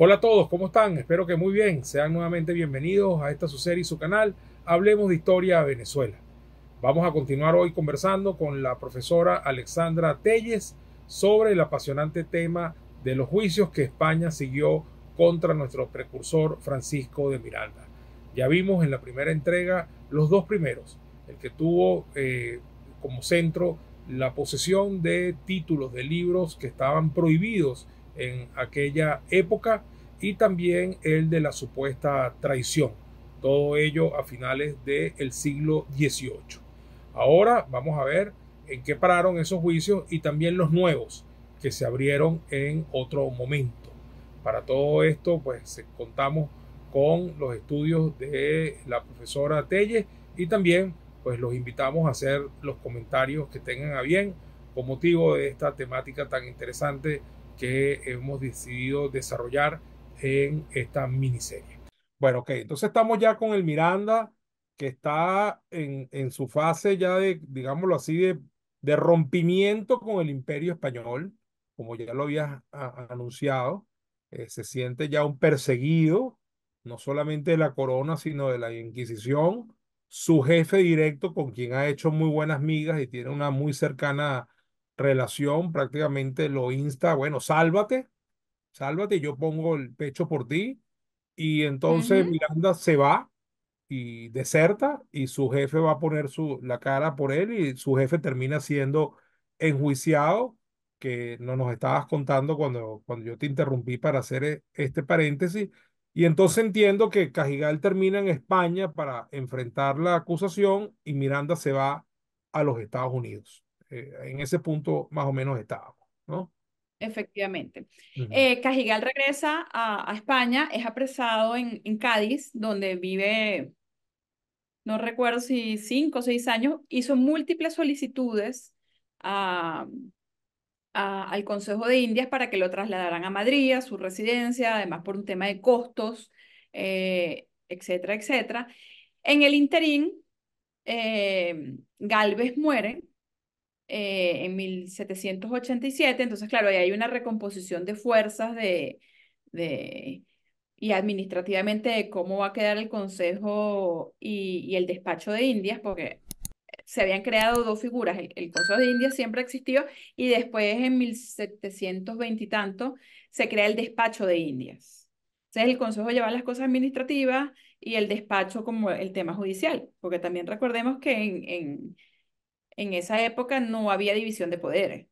Hola a todos, ¿cómo están? Espero que muy bien. Sean nuevamente bienvenidos a esta su serie y su canal. Hablemos de historia de Venezuela. Vamos a continuar hoy conversando con la profesora Alexandra Telles sobre el apasionante tema de los juicios que España siguió contra nuestro precursor Francisco de Miranda. Ya vimos en la primera entrega los dos primeros, el que tuvo como centro la posesión de títulos de libros que estaban prohibidos en aquella época y también el de la supuesta traición. Todo ello a finales del siglo XVIII. Ahora vamos a ver en qué pararon esos juicios y también los nuevos que se abrieron en otro momento. Para todo esto, pues contamos con los estudios de la profesora Telle y también pues los invitamos a hacer los comentarios que tengan a bien con motivo de esta temática tan interesante que hemos decidido desarrollar en esta miniserie. Bueno, ok, entonces estamos ya con el Miranda, que está en su fase ya de, digámoslo así, de rompimiento con el Imperio Español, como ya lo habías anunciado. Se siente ya un perseguido, no solamente de la corona, sino de la Inquisición. Su jefe directo, con quien ha hecho muy buenas migas y tiene una muy cercana relación, prácticamente lo insta, bueno, sálvate, sálvate, yo pongo el pecho por ti. Y entonces Ujú. Miranda se va y deserta y su jefe va a poner la cara por él y su jefe termina siendo enjuiciado, que no nos estabas contando cuando yo te interrumpí para hacer este paréntesis. Y entonces entiendo que Cajigal termina en España para enfrentar la acusación y Miranda se va a los Estados Unidos. En ese punto más o menos estábamos, ¿no? Efectivamente. Ujú. Cajigal regresa a España, es apresado en Cádiz, donde vive, no recuerdo si 5 o 6 años, hizo múltiples solicitudes a, al Consejo de Indias para que lo trasladaran a Madrid, a su residencia, además por un tema de costos, etcétera, etcétera. En el interín, Galvez muere en 1787. Entonces, claro, ahí hay una recomposición de fuerzas de, y administrativamente de cómo va a quedar el Consejo y el Despacho de Indias, porque se habían creado dos figuras. El Consejo de Indias siempre existió y después en 1720 y tanto se crea el Despacho de Indias. Entonces el Consejo lleva las cosas administrativas y el despacho como el tema judicial, porque también recordemos que en esa época no había división de poderes.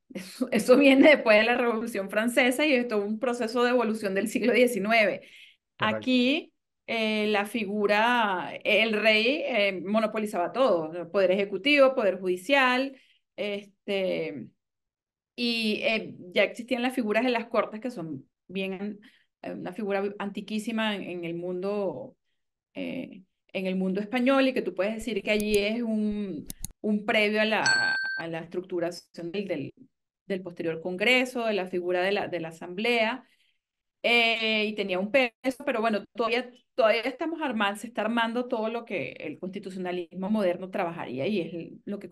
Eso viene después de la Revolución Francesa y es todo un proceso de evolución del siglo XIX. Correcto. Aquí la figura, el rey monopolizaba todo, el poder ejecutivo, poder judicial, este, y ya existían las figuras de las cortes que son bien, una figura antiquísima eh, en el mundo español y que tú puedes decir que allí es un previo a la estructuración del posterior Congreso, de la figura de la Asamblea, y tenía un peso, pero bueno, todavía estamos armando, se está armando todo lo que el constitucionalismo moderno trabajaría y es lo que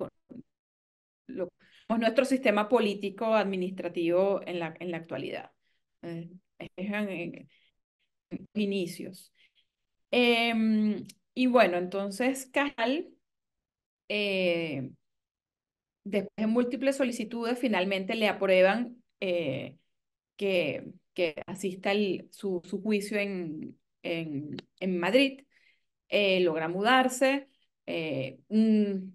lo, nuestro sistema político administrativo en la actualidad. Eh, es en inicios. Em, y bueno, entonces Cajal, eh, después de múltiples solicitudes, finalmente le aprueban que asista su juicio en Madrid. Logra mudarse. eh, mm,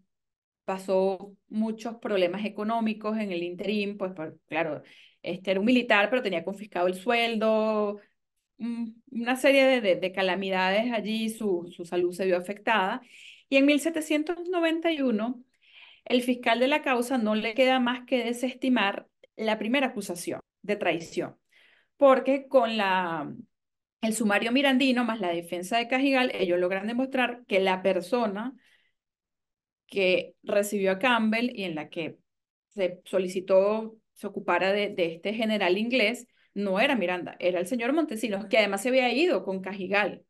Pasó muchos problemas económicos en el interín, pues claro, este era un militar, pero tenía confiscado el sueldo, una serie de calamidades allí, su salud se vio afectada. Y en 1791 el fiscal de la causa no le queda más que desestimar la primera acusación de traición, porque con el sumario mirandino más la defensa de Cajigal, ellos logran demostrar que la persona que recibió a Campbell y en la que se solicitó se ocupara de este general inglés, no era Miranda, era el señor Montesinos, que además se había ido con Cajigal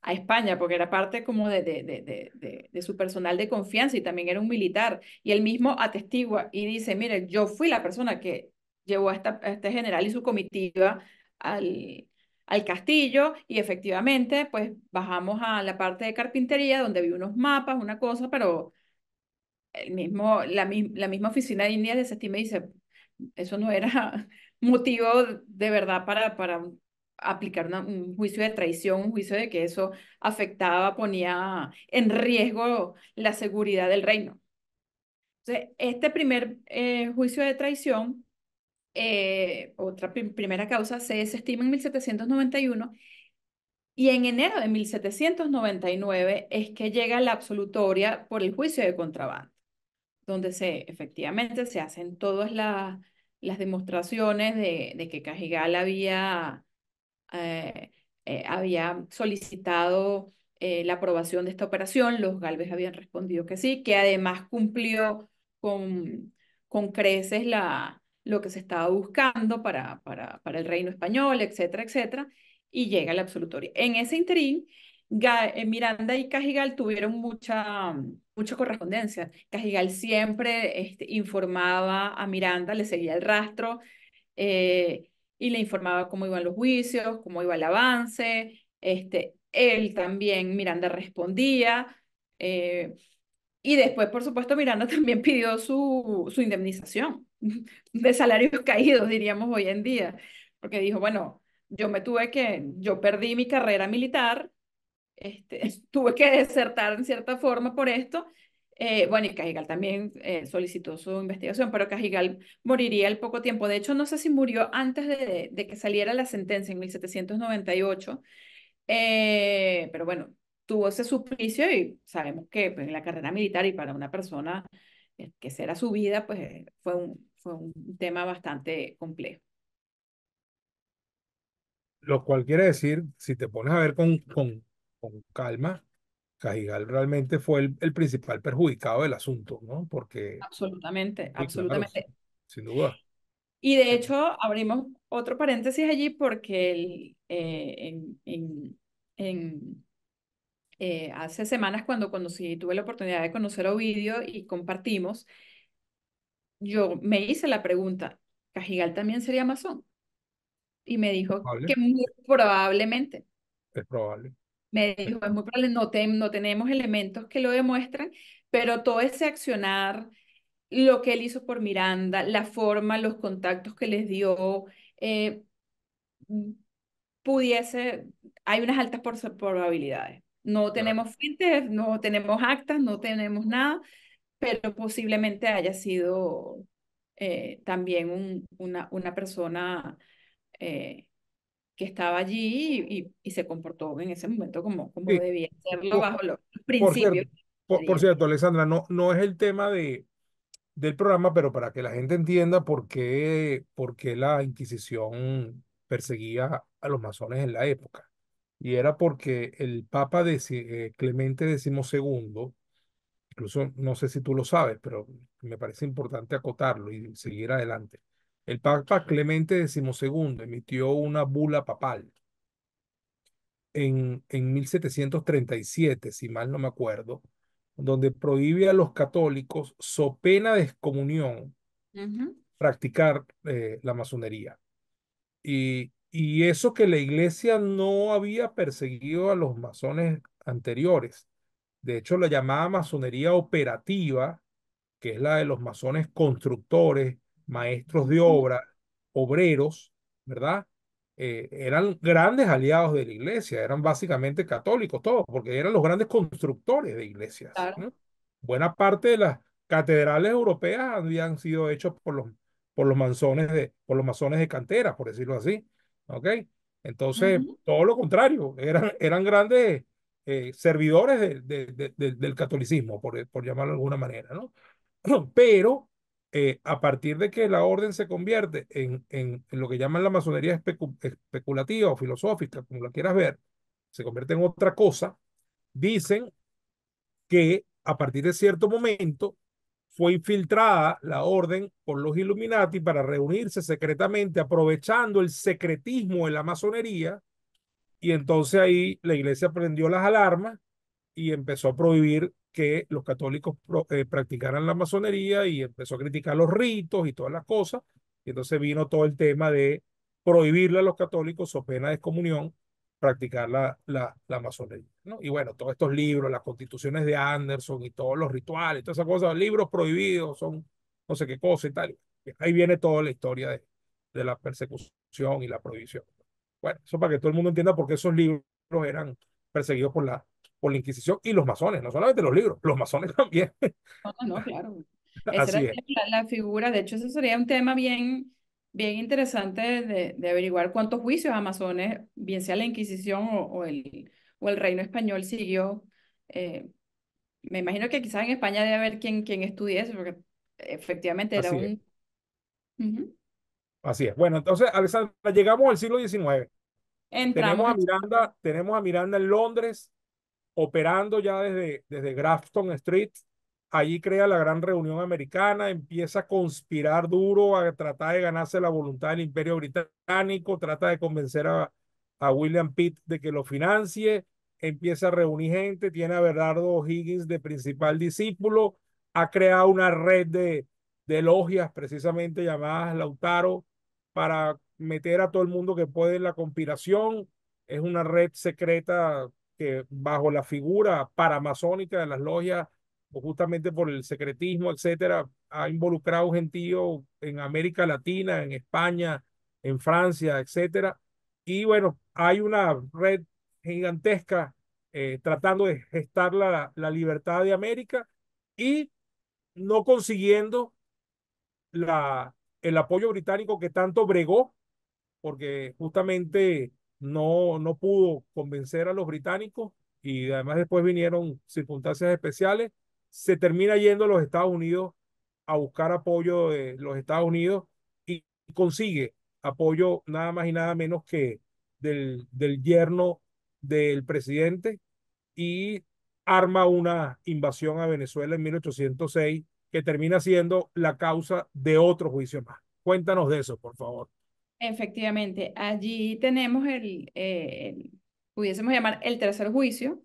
a España, porque era parte como de su personal de confianza y también era un militar. Y él mismo atestigua y dice, mire, yo fui la persona que llevó a este general y su comitiva al, al castillo y efectivamente, pues bajamos a la parte de carpintería donde vi unos mapas, una cosa, pero la misma oficina de India desestima y dice, eso no era motivo de verdad para aplicar un juicio de traición, un juicio de que eso afectaba, ponía en riesgo la seguridad del reino. Entonces, este primer juicio de traición, otra primera causa, se desestima en 1791 y en enero de 1799 es que llega la absolutoria por el juicio de contrabando, donde efectivamente se hacen todas las demostraciones de que Cajigal eh, había solicitado la aprobación de esta operación, los Galvez habían respondido que sí, que además cumplió con, con creces lo que se estaba buscando para el reino español, etcétera, etcétera, y llega la absolutoria. En ese interín, Miranda y Cajigal tuvieron mucha correspondencia. Cajigal siempre informaba a Miranda, le seguía el rastro, eh, y le informaba cómo iban los juicios, cómo iba el avance. Él también, Miranda respondía. eh, y después, por supuesto, Miranda también pidió su indemnización de salarios caídos, diríamos hoy en día, porque dijo, bueno, yo perdí mi carrera militar, tuve que desertar en cierta forma por esto. Bueno, y Cajigal también solicitó su investigación, pero Cajigal moriría al poco tiempo. De hecho, no sé si murió antes de que saliera la sentencia en 1798, pero bueno, tuvo ese suplicio y sabemos que pues, en la carrera militar y para una persona que esa era su vida, pues fue un tema bastante complejo. Lo cual quiere decir, si te pones a ver con calma, Cajigal realmente fue el principal perjudicado del asunto, ¿no? Porque, Absolutamente, sí, claro, absolutamente. sin duda. Y de hecho, abrimos otro paréntesis allí porque hace semanas cuando conocí, tuve la oportunidad de conocer a Ovidio y compartimos, yo me hice la pregunta, ¿Cajigal también sería masón? Y me dijo Probable, que muy probablemente. es probable. Me dijo, es muy probable, no tenemos elementos que lo demuestran, pero todo ese accionar, lo que él hizo por Miranda, la forma, los contactos que les dio, eh, pudiese, hay unas altas probabilidades. No Claro. tenemos fuentes, no tenemos actas, no tenemos nada, pero posiblemente haya sido también una persona eh, que estaba allí y se comportó en ese momento como Sí, debía hacerlo po- bajo los por cierto, principios. por Sería. cierto, Alessandra, no es el tema del programa, pero para que la gente entienda por qué la Inquisición perseguía a los masones en la época. Y era porque el Papa Clemente XII, incluso no sé si tú lo sabes, pero me parece importante acotarlo y seguir adelante. El Papa Clemente XII emitió una bula papal en 1737, si mal no me acuerdo, donde prohíbe a los católicos, so pena de excomunión, Ujú, practicar la masonería. Y eso que la iglesia no había perseguido a los masones anteriores. De hecho, la llamada masonería operativa, que es la de los masones constructores, maestros de ujú, obra, obreros, ¿verdad? Eran grandes aliados de la iglesia, eran básicamente católicos todos, porque eran los grandes constructores de iglesias, claro. ¿no? Buena parte de las catedrales europeas habían sido hechos por los masones de cantera, por decirlo así, ¿ok? Entonces, Ujú, todo lo contrario, eran grandes servidores del catolicismo, por llamarlo de alguna manera, ¿no? Pero a partir de que la orden se convierte en lo que llaman la masonería especulativa o filosófica, como la quieras ver, se convierte en otra cosa, dicen que a partir de cierto momento fue infiltrada la orden por los Illuminati para reunirse secretamente, aprovechando el secretismo de la masonería, y entonces ahí la iglesia prendió las alarmas y empezó a prohibir que los católicos practicaran la masonería y empezó a criticar los ritos y todas las cosas. Y entonces vino todo el tema de prohibirle a los católicos, so pena de excomunión, practicar la masonería, ¿no? Y bueno, todos estos libros, las constituciones de Anderson y todos los rituales, todas esas cosas, libros prohibidos, son no sé qué cosa y tal. Ahí viene toda la historia de la persecución y la prohibición. Bueno, eso para que todo el mundo entienda por qué esos libros eran perseguidos por la Inquisición y los masones, no solamente los libros, los masones también. No, no, no, claro. Esa era Así es, la figura. De hecho, eso sería un tema bien, bien interesante de averiguar cuántos juicios amazones, bien sea la Inquisición o el Reino Español, siguió. Eh, Me imagino que quizás en España debe haber quien estudie eso, porque efectivamente era así es, un... Ujú. así es. Bueno, entonces, Alexandra, llegamos al siglo XIX. Entramos en... Tenemos a Miranda en Londres, operando ya desde Grafton Street. Allí crea la Gran Reunión Americana, empieza a conspirar duro, a tratar de ganarse la voluntad del Imperio Británico, trata de convencer a William Pitt de que lo financie, empieza a reunir gente, tiene a Bernardo Higgins de principal discípulo, ha creado una red de logias precisamente llamadas Lautaro para meter a todo el mundo que puede en la conspiración. Es una red secreta que bajo la figura paramasónica de las logias, o justamente por el secretismo, etcétera, ha involucrado un gentío en América Latina, en España, en Francia, etcétera. Y bueno, hay una red gigantesca tratando de gestar la libertad de América y no consiguiendo la, el apoyo británico que tanto bregó porque justamente no pudo convencer a los británicos y además después vinieron circunstancias especiales. Se termina yendo a los Estados Unidos a buscar apoyo de los Estados Unidos y consigue apoyo nada más y nada menos que del yerno del presidente y arma una invasión a Venezuela en 1806 que termina siendo la causa de otro juicio más. Cuéntanos de eso, por favor. Efectivamente, allí tenemos pudiésemos llamar el tercer juicio.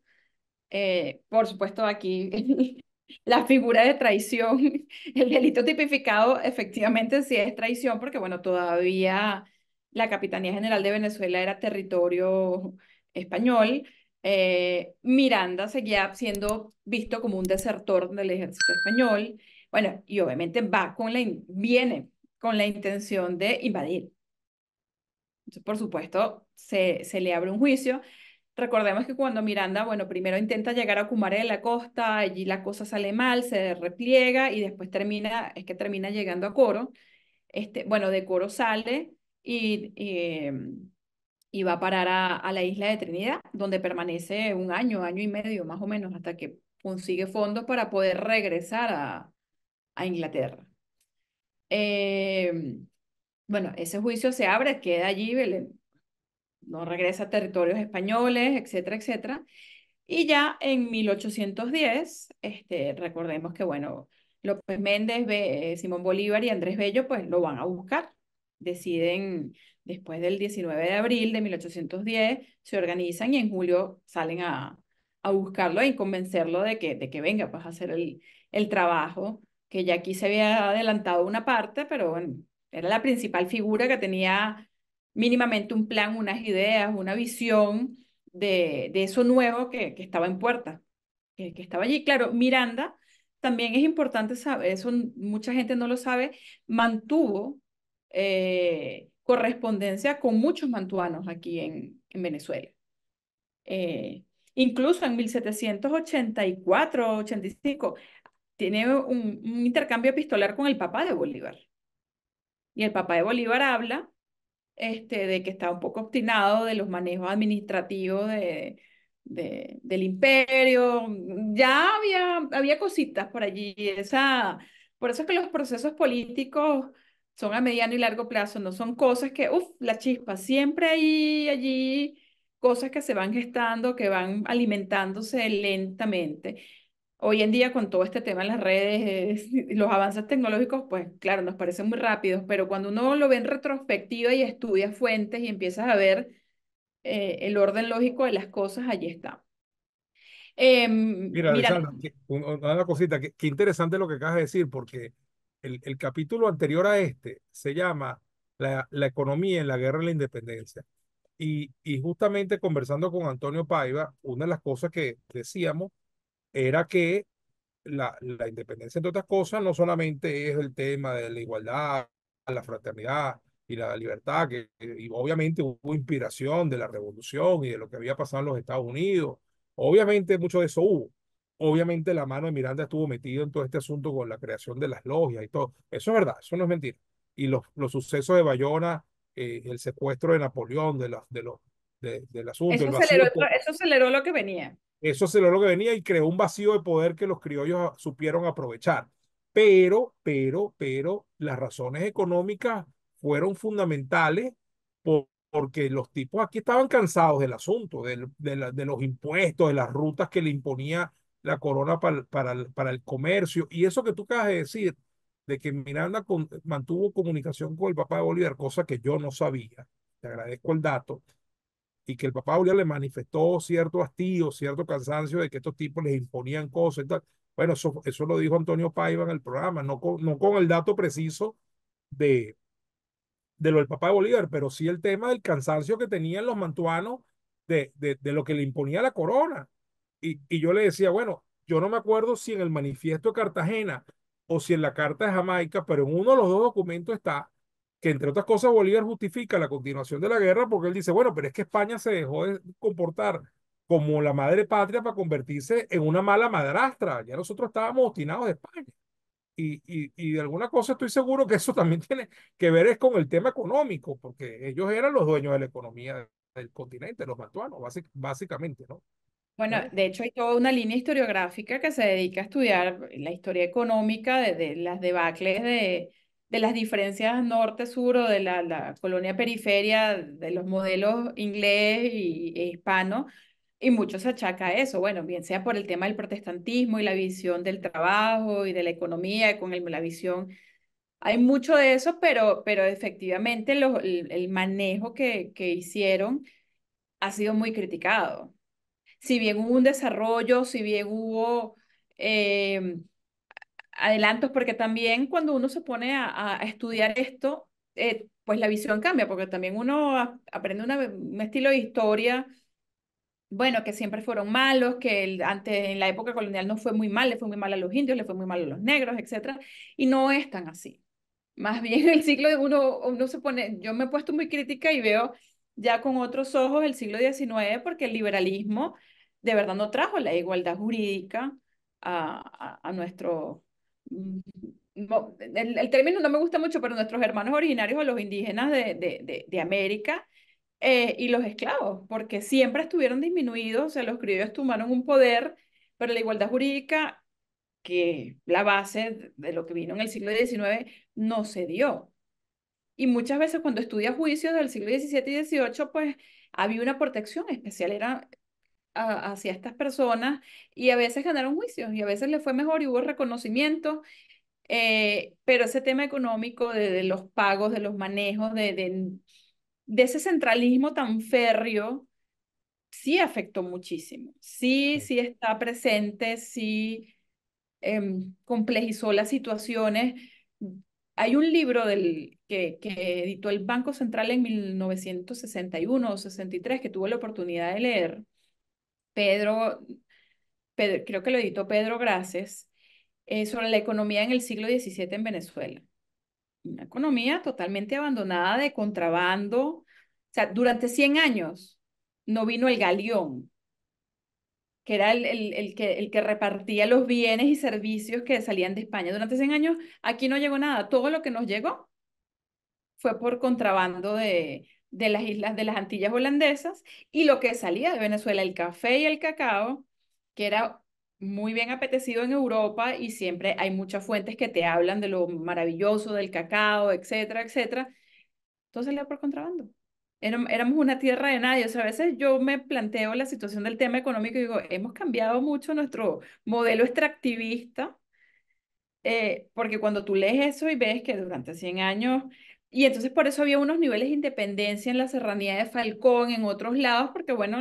Por supuesto, aquí la figura de traición, el delito tipificado, efectivamente sí es traición, porque bueno, todavía la Capitanía General de Venezuela era territorio español. Miranda seguía siendo visto como un desertor del ejército español. Bueno, y obviamente viene con la intención de invadir. Entonces, por supuesto, se le abre un juicio. Recordemos que cuando Miranda, bueno, primero intenta llegar a Cumaré de la Costa, allí la cosa sale mal, se repliega y después termina llegando a Coro. Bueno, de Coro sale y va a parar a la isla de Trinidad, donde permanece un año, año y medio más o menos, hasta que consigue fondos para poder regresar a Inglaterra. Eh, bueno, ese juicio se abre, queda allí, no regresa a territorios españoles, etcétera, etcétera. Y ya en 1810, recordemos que, bueno, López Méndez, Simón Bolívar y Andrés Bello, pues lo van a buscar. Deciden, después del 19 de abril de 1810, se organizan y en julio salen a buscarlo y convencerlo de que venga pues, a hacer el trabajo, que ya aquí se había adelantado una parte, pero bueno, era la principal figura que tenía mínimamente un plan, unas ideas, una visión de eso nuevo que estaba en puerta, que estaba allí. Claro, Miranda, también es importante saber, eso mucha gente no lo sabe, mantuvo correspondencia con muchos mantuanos aquí en Venezuela. Eh, Incluso en 1784, 85, tiene un intercambio epistolar con el papá de Bolívar. Y el papá de Bolívar habla de que estaba un poco obstinado de los manejos administrativos del imperio. Ya había cositas por allí. Por eso es que los procesos políticos son a mediano y largo plazo, no son cosas que, uff, la chispa, siempre hay allí cosas que se van gestando, que van alimentándose lentamente. Hoy en día, con todo este tema en las redes, los avances tecnológicos, pues claro, nos parecen muy rápidos, pero cuando uno lo ve en retrospectiva y estudia fuentes y empiezas a ver el orden lógico de las cosas, allí está. Mira, Miranda, Alexandra, una cosita, qué interesante lo que acabas de decir, porque el capítulo anterior a este se llama la economía en la guerra de la independencia. Y justamente conversando con Antonio Paiva, una de las cosas que decíamos era que la independencia, entre otras cosas, no solamente es el tema de la igualdad, la fraternidad y la libertad, y obviamente hubo inspiración de la revolución y de lo que había pasado en los Estados Unidos. Obviamente mucho de eso hubo. Obviamente la mano de Miranda estuvo metida en todo este asunto con la creación de las logias y todo. Eso es verdad, eso no es mentira. Y los sucesos de Bayona, el secuestro de Napoleón, del asunto, el vacío. Eso aceleró lo que venía. Eso se lo que venía y creó un vacío de poder que los criollos supieron aprovechar. Pero, las razones económicas fueron fundamentales porque los tipos aquí estaban cansados del asunto, de los impuestos, de las rutas que le imponía la corona para el comercio. Y eso que tú acabas de decir, de que Miranda mantuvo comunicación con el papá de Bolívar, cosa que yo no sabía. Te agradezco el dato y que el papá Julián le manifestó cierto hastío, cierto cansancio de que estos tipos les imponían cosas y tal. Bueno, eso lo dijo Antonio Paiva en el programa, no con el dato preciso de, de lo del papá de Bolívar, pero sí el tema del cansancio que tenían los mantuanos de lo que le imponía la corona. Y yo le decía, bueno, yo no me acuerdo si en el manifiesto de Cartagena o si en la carta de Jamaica, pero en uno de los dos documentos está que entre otras cosas Bolívar justifica la continuación de la guerra porque él dice, bueno, pero es que España se dejó de comportar como la madre patria para convertirse en una mala madrastra. Ya nosotros estábamos obstinados de España. Y de alguna cosa estoy seguro que eso también tiene que ver es con el tema económico, porque ellos eran los dueños de la economía del continente, los mantuanos, básicamente, ¿no? Bueno, ¿Eh? de hecho hay toda una línea historiográfica que se dedica a estudiar la historia económica de las debacles de las diferencias norte-sur o de la colonia periferia, de los modelos inglés e hispano, y mucho se achaca a eso, bueno, bien sea por el tema del protestantismo y la visión del trabajo y de la economía, con la visión, hay mucho de eso, pero efectivamente el manejo que hicieron ha sido muy criticado. Si bien hubo un desarrollo, si bien hubo eh, adelantos, porque también cuando uno se pone a estudiar esto, pues la visión cambia, porque también uno aprende un estilo de historia, bueno, que siempre fueron malos, que antes en la época colonial no fue muy mal, le fue muy mal a los indios, le fue muy mal a los negros, etcétera, y no es tan así. Más bien el siglo de uno se pone, yo me he puesto muy crítica y veo ya con otros ojos el siglo XIX porque el liberalismo de verdad no trajo la igualdad jurídica a nuestro, mm, el término no me gusta mucho, pero nuestros hermanos originarios o los indígenas de América y los esclavos, porque siempre estuvieron disminuidos, o sea, los criollos tomaron un poder, pero la igualdad jurídica que la base de lo que vino en el siglo XIX no se dio. Y muchas veces cuando estudia juicios del siglo XVII y XVIII, pues había una protección especial, era hacia estas personas y a veces ganaron juicios y a veces les fue mejor y hubo reconocimiento, pero ese tema económico de los pagos, de los manejos, de ese centralismo tan férreo, sí afectó muchísimo, sí, sí está presente, sí complejizó las situaciones. Hay un libro que editó el Banco Central en 1961 o 63 que tuve la oportunidad de leer. Creo que lo editó Pedro Graces, sobre la economía en el siglo XVII en Venezuela. Una economía totalmente abandonada de contrabando. O sea, durante 100 años no vino el galeón, que era el que repartía los bienes y servicios que salían de España. Durante 100 años aquí no llegó nada. Todo lo que nos llegó fue por contrabando de las islas de las Antillas holandesas y lo que salía de Venezuela, el café y el cacao, que era muy bien apetecido en Europa y siempre hay muchas fuentes que te hablan de lo maravilloso del cacao, etcétera, etcétera. Entonces salía por contrabando. Éramos una tierra de nadie. O sea, a veces yo me planteo la situación del tema económico y digo, hemos cambiado mucho nuestro modelo extractivista, porque cuando tú lees eso y ves que durante 100 años, y entonces por eso había unos niveles de independencia en la serranía de Falcón, en otros lados, porque bueno,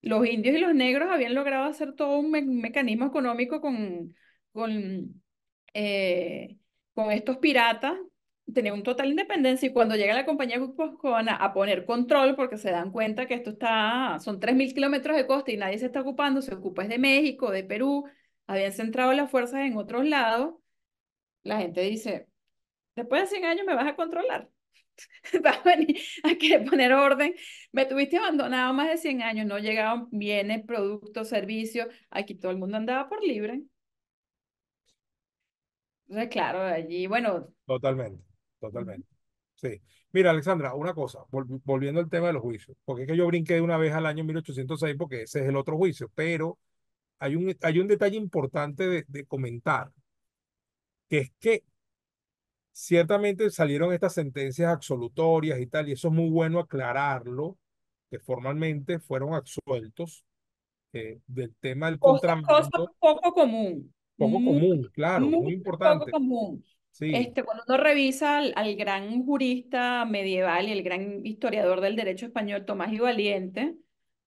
los indios y los negros habían logrado hacer todo un mecanismo económico con, eh, con estos piratas tenía un total independencia y cuando llega la compañía guipuzcoana a poner control, porque se dan cuenta que esto son 3.000 kilómetros de costa y nadie se está ocupando, se ocupa es de México, de Perú, habían centrado las fuerzas en otros lados, la gente dice, después de 100 años me vas a controlar, vas a venir a querer poner orden, me tuviste abandonado más de 100 años, no llegaban bienes, productos, servicios, aquí todo el mundo andaba por libre. Entonces, claro, allí, bueno. Totalmente, Ujú. totalmente. Sí. Mira, Alexandra, una cosa, volviendo al tema de los juicios, porque es que yo brinqué de una vez al año 1806 porque ese es el otro juicio, pero hay un detalle importante de comentar, que es que ciertamente salieron estas sentencias absolutorias y tal, y eso es muy bueno aclararlo, que formalmente fueron absueltos del tema del Cosa contrabando, poco común, poco muy, común, claro, muy muy poco importante. común. Sí, Cuando uno revisa al gran jurista medieval y el gran historiador del derecho español, Tomás y Valiente,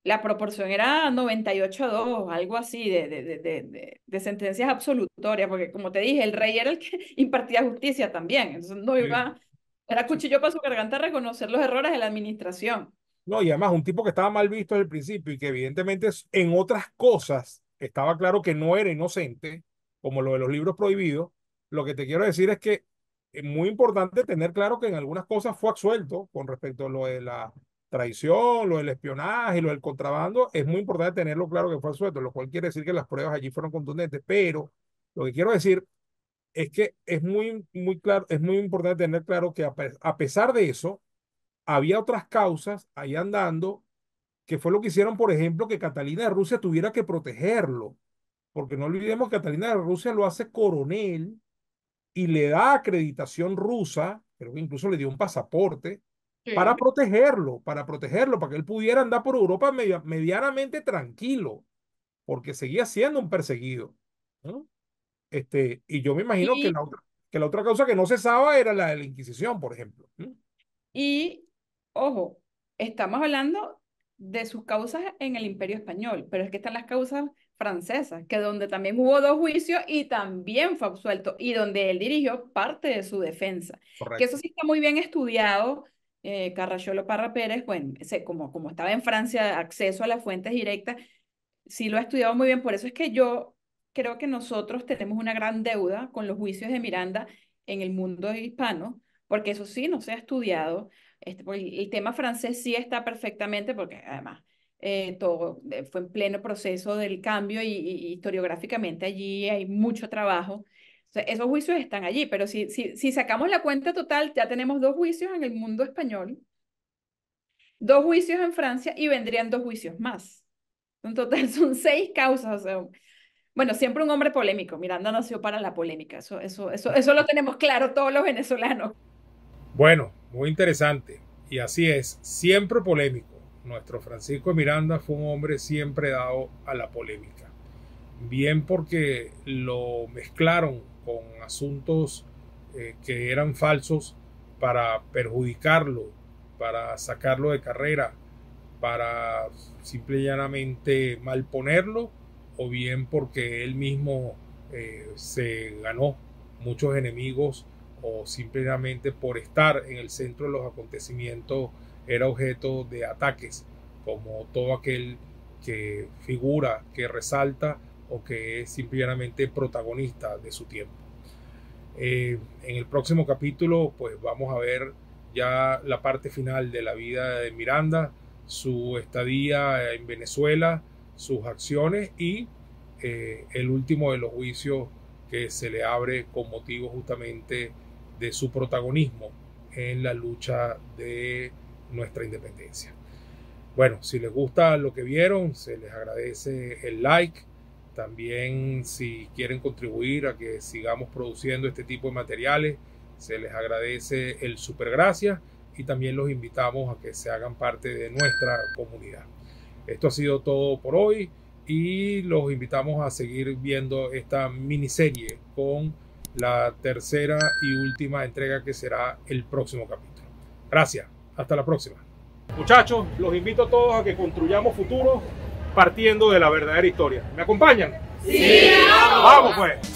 la proporción era 98-2, algo así, de sentencias absolutorias, porque como te dije, el rey era el que impartía justicia también, entonces no sí, iba, era sí. cuchillo para su garganta reconocer los errores de la administración. No, y además un tipo que estaba mal visto desde el principio y que evidentemente en otras cosas estaba claro que no era inocente, como lo de los libros prohibidos. Lo que te quiero decir es que es muy importante tener claro que en algunas cosas fue absuelto con respecto a lo de la traición, lo del espionaje, lo del contrabando. Es muy importante tenerlo claro que fue absuelto, lo cual quiere decir que las pruebas allí fueron contundentes. Pero lo que quiero decir es que es muy claro, es muy importante tener claro que a pesar de eso, había otras causas ahí andando que fue lo que hicieron, por ejemplo, que Catalina de Rusia tuviera que protegerlo, porque no olvidemos que Catalina de Rusia lo hace coronel y le da acreditación rusa, creo que incluso le dio un pasaporte, Sí. para protegerlo, para que él pudiera andar por Europa medianamente tranquilo, porque seguía siendo un perseguido, ¿no? Y yo me imagino que Y que la otra causa que no cesaba era la de la Inquisición, por ejemplo. ¿No? Y, ojo, estamos hablando de sus causas en el Imperio Español, pero es que están las causas francesas, que donde también hubo dos juicios y también fue absuelto, y donde él dirigió parte de su defensa. Que eso Correcto, sí está muy bien estudiado. Carracholo Parra Pérez, bueno, como estaba en Francia, acceso a las fuentes directas, sí lo ha estudiado muy bien. Por eso es que yo creo que nosotros tenemos una gran deuda con los juicios de Miranda en el mundo hispano, porque eso sí no se ha estudiado. Porque el tema francés sí está perfectamente, porque además todo fue en pleno proceso del cambio y historiográficamente allí hay mucho trabajo. O sea, esos juicios están allí, pero si sacamos la cuenta total, ya tenemos dos juicios en el mundo español, dos juicios en Francia y vendrían dos juicios más. En total son seis causas. O sea, bueno, siempre un hombre polémico. Miranda nació para la polémica. Eso lo tenemos claro todos los venezolanos. bueno, muy interesante. Y así es, siempre polémico. Nuestro Francisco de Miranda fue un hombre siempre dado a la polémica. Bien porque lo mezclaron con asuntos que eran falsos para perjudicarlo, para sacarlo de carrera, para simple y llanamente malponerlo, o bien porque él mismo se ganó muchos enemigos, o simplemente por estar en el centro de los acontecimientos era objeto de ataques, como todo aquel que figura, que resalta o que es simplemente protagonista de su tiempo. En el próximo capítulo pues vamos a ver ya la parte final de la vida de Miranda, su estadía en Venezuela, sus acciones y el último de los juicios que se le abre con motivo justamente de su protagonismo en la lucha de nuestra independencia. Bueno, si les gusta lo que vieron, se les agradece el like. También si quieren contribuir a que sigamos produciendo este tipo de materiales, se les agradece el super gracias y también los invitamos a que se hagan parte de nuestra comunidad. Esto ha sido todo por hoy y los invitamos a seguir viendo esta miniserie con la tercera y última entrega que será el próximo capítulo. Gracias, hasta la próxima. Muchachos, los invito a todos a que construyamos futuro partiendo de la verdadera historia. ¿Me acompañan? Sí, vamos pues.